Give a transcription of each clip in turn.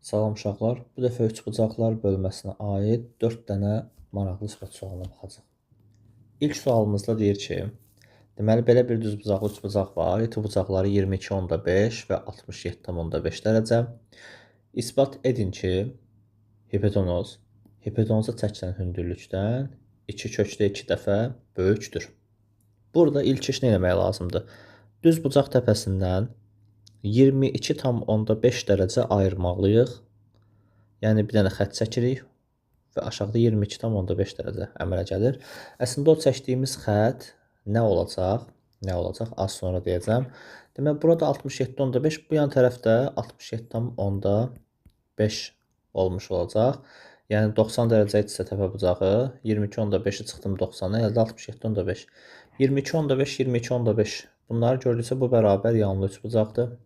Salam uşaqlar. Bu dəfə üçbucaqlar bölməsinə aid 4 dənə maraqlı ispat sualına baxacağıq. İlk sualımızda deyir ki, deməli belə bir düzbucaqlı üçbucaq var. İti bucaqları 22.5 və 67.5 dərəcə. İsbat edin ki, hipotenuza çəkilən hündürlükdən 2/2 dəfə böyükdür. Burada ilk iş nə etmək lazımdır? Düz bucaq təpəsindən 22,5 dərəcə ayırmalıyıq. Yəni bir dənə xətt çəkirik və aşağıda 22,5 dərəcə əmələ gəlir. Əslində o çəkdiyimiz xətt nə olacaq? Az sonra deyəcəm. Demək burada 67,5, bu yan tərəfdə 67,5 olmuş olacaq. Yəni 90 dərəcə idisə təpə bucağı, 22,5-i çıxdım 90-a, əldə 67,5. 22,5, 22,5. Bunları gördüksə bu bərabər yanlı üçbucaqdır.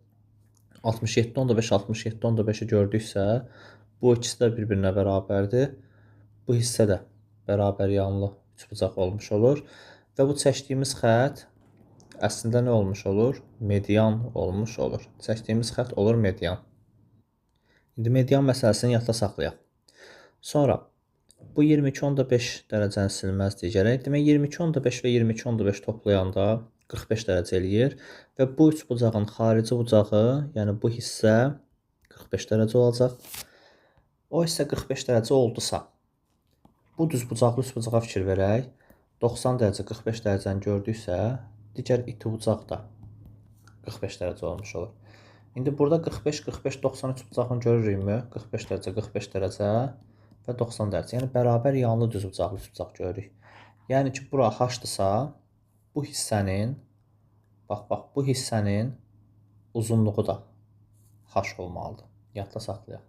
67,5, 67,5-i gördüksə, bu ikisi də bir-birinə bərabərdir. Bu hissə də bərabər yanlı üçbucaq olmuş olur. Və bu çəkdiyimiz xətt əslində nə olmuş olur? Median olmuş olur. Çəkdiyimiz xətt olur median. İndi median məsələsini yadda saxlayaq. Sonra bu 22,5 dərəcəni silməzdik gərək. Demək 22,5 və 22,5 toplayanda 45 dərəcə eləyir və bu üçbucağın xarici bucağı, yəni bu hissə 45 dərəcə olacaq. O hissə 45 dərəcə oldusa, bu düzbucaqlı üçbucağa fikir verək. 90 dərəcə 45 dərəcəni gördüksə, digər iti bucaq da 45 dərəcə olmuş olur. İndi burada 45, 45, 90 üçbucağını görürükmü? 45 dərəcə, 45 dərəcə və 90 dərəcə. Yəni bərabər yanlı düzbucaqlı üçbucaq görürük. Yəni ki, bura h-dırsa, bu hissənin, bax, bu hissənin uzunluğu da h olmalıdır. Yadda saxlayaq.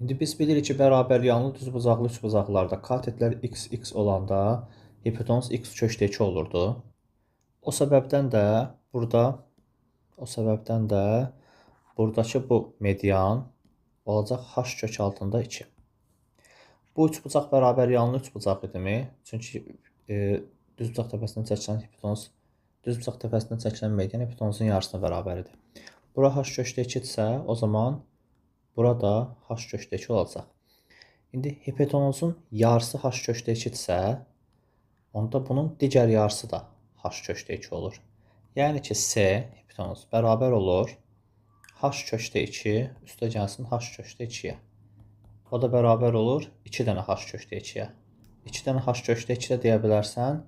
İndi biz bilirik ki, bərabər yanlı düzbucaqlı üçbucaqlarda katetlər x, x olanda hipotenuz x/2 olurdu. O səbəbdən də buradakı bu median olacaq h/altında 2. Bu üçbucaq bərabər yanlı üçbucaq idimi? Çünki düzbucaq təpəsindən çəkilən hipotenuz, düzbucaq təpəsindən çəkilən median hipotenuzun yarısına bərabər idi. Bura h/2-dirsə, o zaman burada h/2 olacaq. İndi hipotenuzun yarısı h/2-dirsə, onda bunun digər yarısı da h/2 olur. Yəni ki, S hipotenuz bərabər olur h/2 üstə gəlsin h/2-yə. O da bərabər olur 2 dənə h/2-yə. 2 dənə h/2 də deyə bilərsən,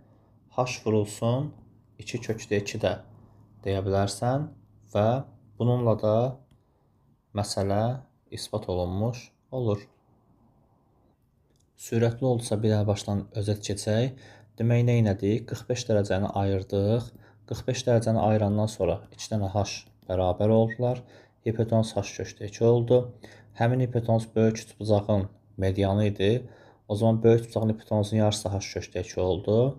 h vurulsun 2/2 də deyə bilərsən və bununla da məsələ isbat olunmuş olur. Sürətli oldusa bir əl başdan özət keçək. Demək nə elədik? 45 dərəcəni ayırdıq. 45 dərəcəni ayırandan sonra 2 dənə h bərabər oldular. Hipotenuz h/2 oldu. Həmin hipotenuz böyük üçbucağın medianı idi. O zaman böyük üçbucağın hipotenuzun yarısı h/2 oldu.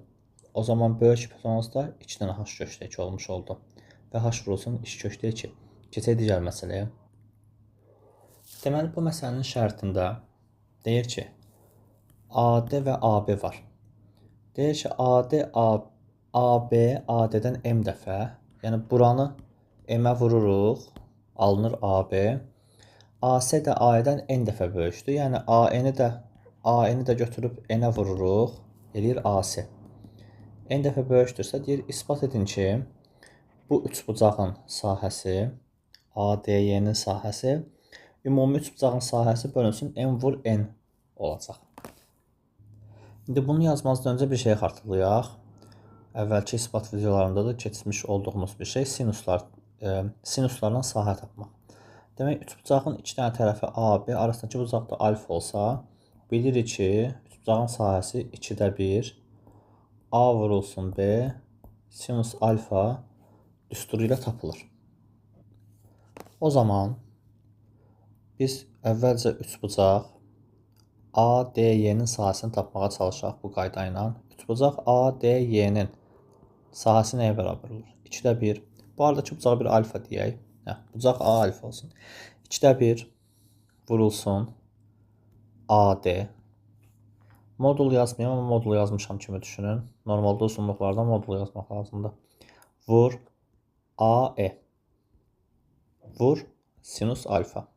O zaman böyük hipotenuzda 2 dənə h/2 olmuş oldu. Və h vurulsun 2/2. Keçək digər məsələyə. Deməli, bu məsələnin şərtində deyir ki, AD və AB var. Deyir ki, AB AD-dən m dəfə, yəni buranı m-ə vururuq, alınır AB. AC də A-dən n dəfə böyükdür. Yəni AN-i də götürüb n-ə vururuq, eləyir AC. N dəfə böyükdürsə, deyir, isbat edin ki, bu üçbucağın sahəsi, ADY-nin sahəsi, ümumi üçbucağın sahəsi bölünsün n vur n olacaq. İndi bunu yazmazdan öncə bir şey xatırlayaq. Əvvəlki isbat videolarında da keçmiş olduğumuz bir şey sinuslardan sahə tapmaq. Demək, üçbucağın iki dənə tərəfi AB, arasındakı bucaq da alfa olsa, bilirik ki, üçbucağın sahəsi 2-də 1, A vurulsun B, sinus alfa düsturu ilə tapılır. O zaman biz əvvəlcə üçbucaq ADY-nin sahəsini tapmağa çalışaq bu qayda ilə. Üçbucaq ADY-nin sahəsi nəyə bərabər olur? 2-də 1. Bu aradakı bucağa bir alfa deyək. Bucaq A alfa olsun. 2-də 1 vurulsun AD. Modul yazmayayım, amma modul yazmışam kimi düşünün. Normalda uzunluqlardan modul yazmaq lazımdır. Vur AE. Vur sinus alfa.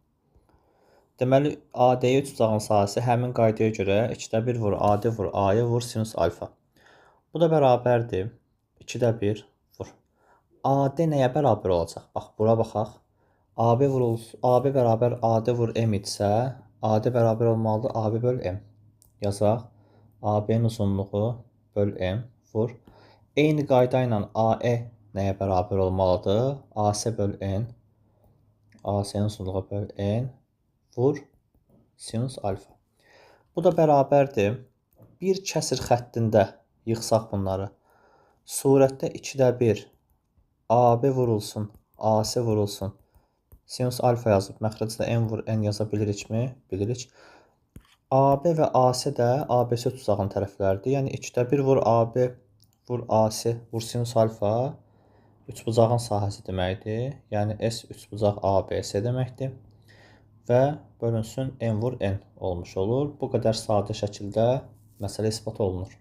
Deməli, AD-yə üçbucağın sahəsi həmin qaydaya görə 2/1 vur AD vur A-ya vur sinus alfa. Bu da bərabərdir 2/1 vur. AD nəyə bərabər olacaq? Bax, bura baxaq. AB bərabər AD vur M idisə, AD bərabər olmalıdır AB böl M. Yazaq. AB-nin uzunluğu böl M vur. Eyni qayda ilə AE nəyə bərabər olmalıdır? AC böl N. AC-nin uzunluğu böl N vur sinus alfa. Bu da bərabərdir. Bir kəsir xəttində yığsaq bunları. Surətdə 2/1 AB vurulsun, AC vurulsun. Sinus alfa yazıb məxrəcdə N vur N yaza bilirikmi? Bilirik. AB və AC də ABC üçbucağın tərəfləridir. Yəni 2/1 vur AB vur AC vur sinus alfa üçbucağın sahəsi deməkdir. Yəni S üçbucaq ABC deməkdir. Və bölünsün N vur N olmuş olur. Bu qədər sadə şəkildə məsələ ispat olunur.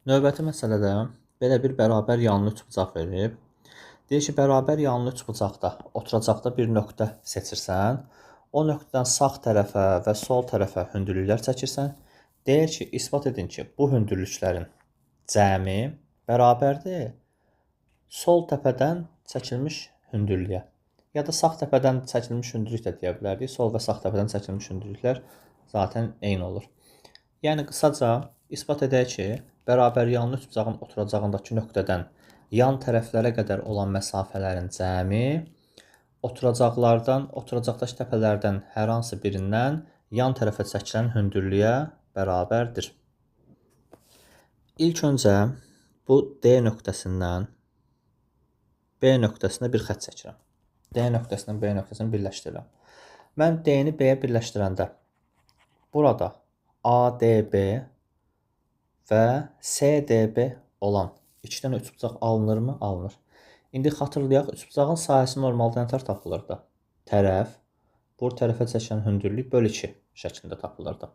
Növbəti məsələdə belə bir bərabər yanlı üçbucaq verib. Deyir ki, bərabər yanlı üçbucaqda oturacaqda bir nöqtə seçirsən. O nöqtədən sağ tərəfə və sol tərəfə hündürlüklər çəkirsən. Deyir ki, isbat edin ki, bu hündürlüklərin cəmi bərabərdir sol təpədən çəkilmiş hündürlüyə. Ya da sağ təpədən çəkilmiş hündürlük də deyə bilərdik. Sol və sağ təpədən çəkilmiş hündürlüklər zaten eyni olur. Yəni, qısaca isbat edək ki, bərabər yanlı üçbucağın oturacağındakı nöqtədən yan tərəflərə qədər olan məsafələrin cəmi oturacaqdakı təpələrdən hər hansı birindən yan tərəfə çəkilən hündürlüyə bərabərdir. İlk öncə bu D nöqtəsindən B nöqtəsinə bir xətt çəkirəm. D nöqtəsindən B nöqtəsini birləşdirirəm. Mən D-ni B-yə birləşdirəndə burada ADB və SDB olan 2 dənə üçbucaq alınırmı? Alınır. İndi xatırlayaq, üçbucağın sahəsi normalda nə tər tapılırdı? Tərəf, bu tərəfə çəkilən hündürlük böl 2 şəklində tapılırdı.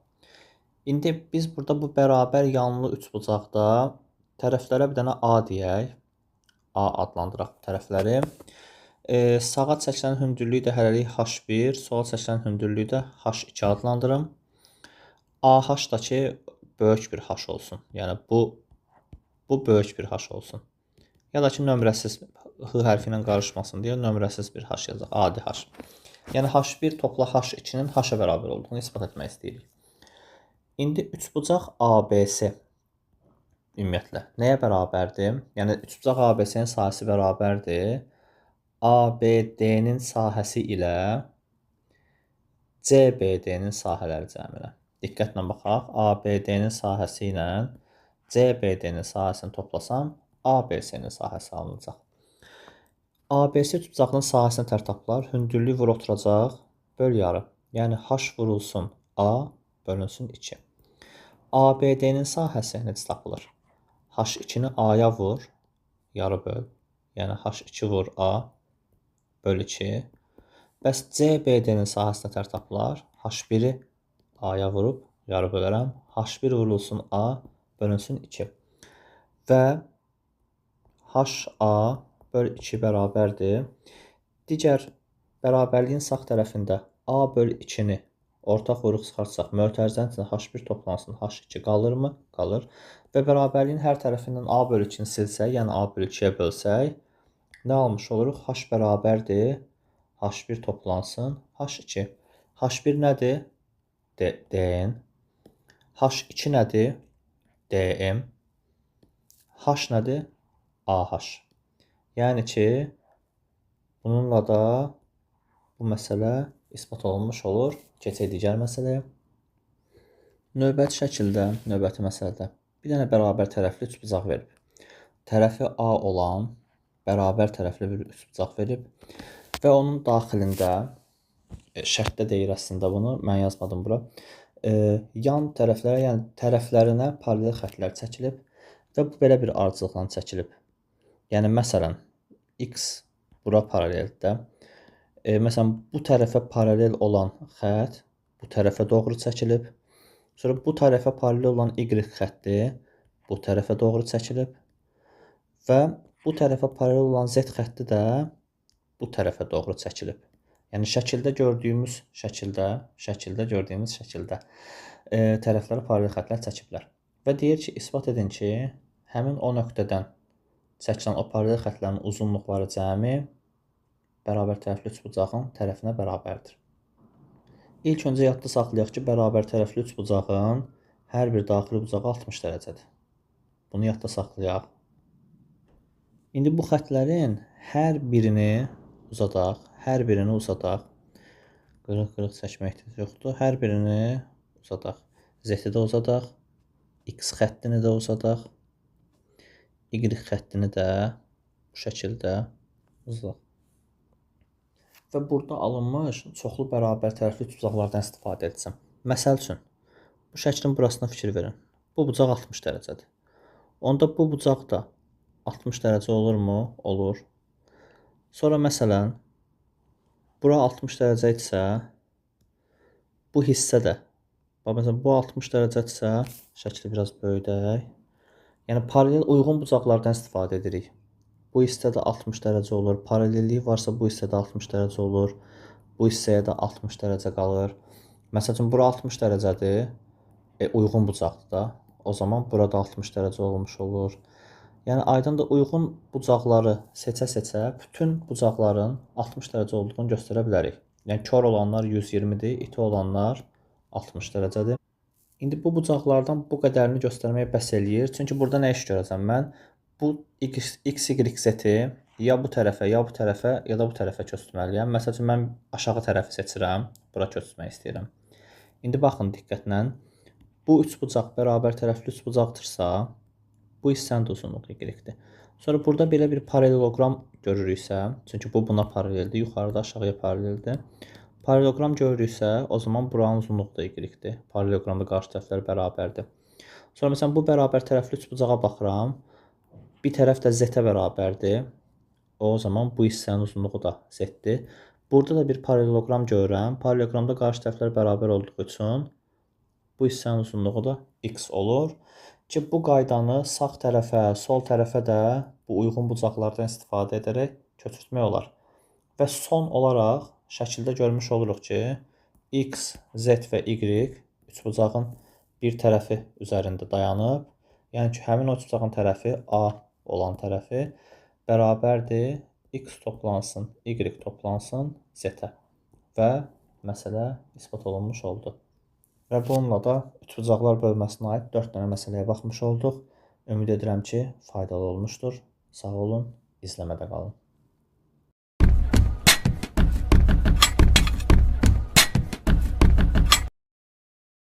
İndi biz burada bu bərabər yanlı üçbucaqda tərəflərə bir dənə A deyək. A adlandıraq bu tərəfləri. Sağa çəkilən hündürlüyü də hələlik H1, sola çəkilən hündürlüyü də H2 adlandırım. AH da ki, böyük bir H olsun. Yəni, bu böyük bir H olsun. Ya da ki, nömrəsiz H hərfi ilə qarışmasın deyə nömrəsiz bir H yazacaq. Adi H. Yəni, H1 topla H2-nin H-a bərabər olduğunu ispat etmək istəyirik. İndi üçbucaq ABC ümumiyyətlə nəyə bərabərdir? Yəni, üçbucaq ABC-nin sahəsi bərabərdir. ABD-nin sahəsi ilə CBD-nin sahələri cəminə. Diqqətlə baxaq. ABD-nin sahəsi ilə CBD-nin sahəsini toplasam, ABC-nin sahəsi alınacaq. ABC üçbucağının sahəsini tər tapılar. Hündürlük vur oturacaq, böl yarı. Yəni, H vurulsun A, bölünsün 2. ABD-nin sahəsi necə tapılır? H2-ni A-ya vur, yarı böl. Yəni, H2 vur A, böl 2. Bəs CBD-nin sahəsi tər tapılar? H1-i A-ya vurub, yarı bölərəm. H1 vurulsun A, bölünsün 2. Və HA böl 2 bərabərdir. Digər bərabərliyin sağ tərəfində A böl 2-ni ortaq vuruq çıxartsaq, mötərizənin içində H1 toplansın, H2 qalırmı? Qalır. Və bərabərliyin hər tərəfindən A böl 2-ni silsək, yəni A böl 2-yə bölsək, nə almış oluruq? H bərabərdir, H1 toplansın, H2. H1 nədir? DN. H2 nədir? DM. H nədir? AH. Yəni ki, bununla da bu məsələ ispat olunmuş olur. Keçək digər məsələyə. Növbəti şəkildə, növbəti məsələdə bir dənə bərabər tərəfli üçbucaq verib. Tərəfi A olan bərabər tərəfli bir üçbucaq verib və onun daxilində şərtdə deyir əslində bunu, mən yazmadım bura. Yan tərəflərə, yəni tərəflərinə paralel xəttlər çəkilib və bu belə bir ardıcılıqla çəkilib. Yəni, məsələn, X bura paraleldir. Məsələn, bu tərəfə paralel olan xətt bu tərəfə doğru çəkilib. Sonra bu tərəfə paralel olan Y xətti bu tərəfə doğru çəkilib. Və bu tərəfə paralel olan Z xətti də bu tərəfə doğru çəkilib. Yəni şəkildə gördüyümüz şəkildə tərəflərə paralel xəttlər çəkiblər. Və deyir ki, isbat edin ki, həmin o nöqtədən çəkilən o paralel xəttlərin uzunluqları cəmi bərabər tərəfli üçbucağın tərəfinə bərabərdir. İlk öncə yadda saxlayaq ki, bərabər tərəfli üçbucağın hər bir daxili bucağı 60 dərəcədir. Bunu yadda saxlayaq. İndi bu xəttlərin hər birini uzadaq. Qırıq-qırıq çəkmək yoxdur. Hər birini uzadaq. Z-i də uzadaq. X xəttini də uzadaq. Y xəttini də bu şəkildə uzadaq. Və burada alınmış çoxlu bərabər tərəfli üçbucaqlardan istifadə edəcəm. Məsəl üçün, bu şəklin burasına fikir verin. Bu bucaq 60 dərəcədir. Onda bu bucaq da 60 dərəcə olurmu? Olur. Sonra məsələn, bura 60 dərəcədirsə, bu hissə də, məsələn, bu 60 dərəcədirsə, şəkli biraz böyüdək. Yəni, paralel uyğun bucaqlardan istifadə edirik. Bu hissədə 60 dərəcə olur. Paralelliyi varsa bu hissədə 60 dərəcə olur. Bu hissəyə də 60 dərəcə qalır. Məsəl üçün, bura 60 dərəcədir. Uyğun bucaqdır da. O zaman burada 60 dərəcə olmuş olur. Yəni, aydındır, uyğun bucaqları seçə-seçə bütün bucaqların 60 dərəcə olduğunu göstərə bilərik. Yəni, kör olanlar 120-dir, iti olanlar 60 dərəcədir. İndi bu bucaqlardan bu qədərini göstərməyə bəs eləyir. Çünki burada nə iş görəcəm mən? Bu x, y, z-i ya bu tərəfə, ya bu tərəfə, ya da bu tərəfə köçürməliyəm. Məsəl üçün, mən aşağı tərəfi seçirəm. Bura köçürmək istəyirəm. İndi baxın diqqətlə. Bu üçbucaq bərabər tərəfli üçbucaqdırsa, bu hissənin də uzunluğu y-dir. Sonra burada belə bir paraleloqram görürüksə, çünki bu buna paraleldir, yuxarıda aşağıya paraleldir. Paraleloqram görürüksə, o zaman buranın uzunluğu da y-dir. Paraleloqramda qarşı tərəflər bərabərdir. Sonra məsələn, bu bərabər tərəfli üçbucağa baxıram. Bir tərəf də z-ə bərabərdir. O zaman bu hissənin uzunluğu da z-dir. Burada da bir paraleloqram görürəm. Paraleloqramda qarşı tərəflər bərabər olduğu üçün bu hissənin uzunluğu da x olur. Ki, bu qaydanı sağ tərəfə, sol tərəfə də bu uyğun bucaqlardan istifadə edərək köçürtmək olar. Və son olaraq şəkildə görmüş oluruq ki, x, z və y üçbucağın bir tərəfi üzərində dayanıb. Yəni ki, həmin o üçbucağın tərəfi A olan tərəfi bərabərdir x toplansın, y toplansın z-ə və məsələ isbat olunmuş oldu. Və bununla da üçbucaqlar bölməsinə aid 4 dənə məsələyə baxmış olduq. Ümid edirəm ki, faydalı olmuşdur. Sağ olun, izləmədə qalın.